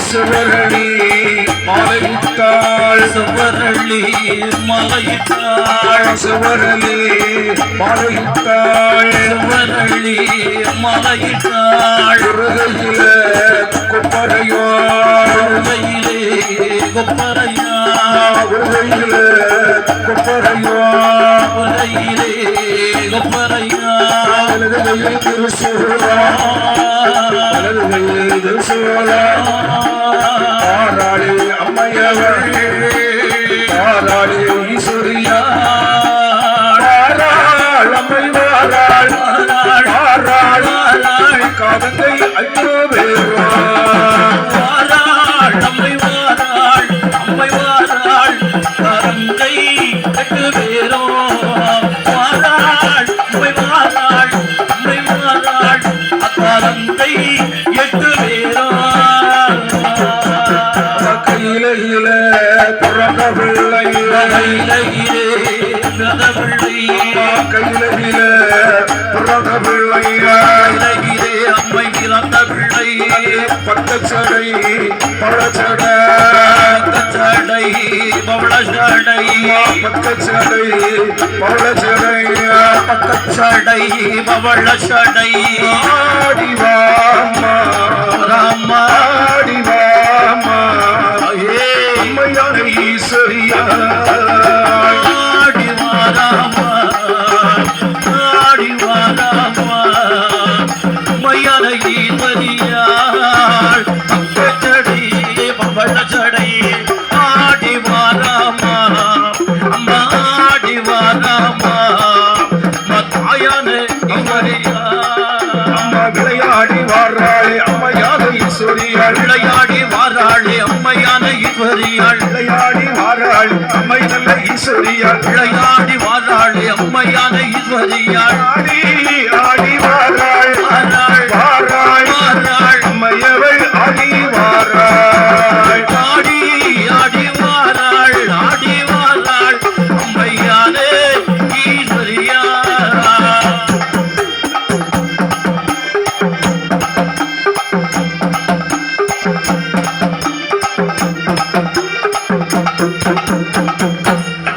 சுவரளி மலையிட்டாள் சுவரளி மலையிட்டாள் சுவரளி மலையிட்டாள் சுவரளி மலையிட்டாள் உருகையிலே கொப்பரையோ உருகையிலே கொப்பரையா உருகையிலே கொப்பரையோ உருகையிலே கொப்பரையா அழகையில் திருசூலா அழகையில் திருசூலா ஆராளி அம்மையவள் ஆராளி ஈஸ்வரியா ஆராள் அம்மை வாராள் ஆராள் காதங்கை ஐயோ வேறா ஆராள் அம்மை வாராள் காதங்கை எட்டு வேறோ வாராள் அம்மை வாராள் காதங்கை எட்டு வேறோ கையிலே பிறந்த பிள்ளை கையிலே பிறந்த பிள்ளை கையிலே அம்மை பிறந்த பிள்ளை பட்டச்சடை பழச்சடை பட்டச்சடை பவளச்சடை பட்டச்சடை பவளச்சடை பட்டச்சடை பவளச்சடை ஆடிவா ராமா ஆடிவா ஈஸ்வரியா ஆடிவாராமா ஆடிவாராமா மையான ஈஸ்வரியாள் பச்சடை பவளச்சடை ஆடிவாராமா அம்மா ஆடிவாராமா தாயான ஈஸ்வரியா அம்மா விளையாடி வாராளே அம்மையான ஈஸ்வரியாள் விளையாடி வாராளே அம்மையான ஈஸ்வரியாள் விளையாடி வாராள் அம்மை நல்ல ஈஸ்வரியாள் விளையாடி வாராளே அம்மையான ஈஸ்வரியாள்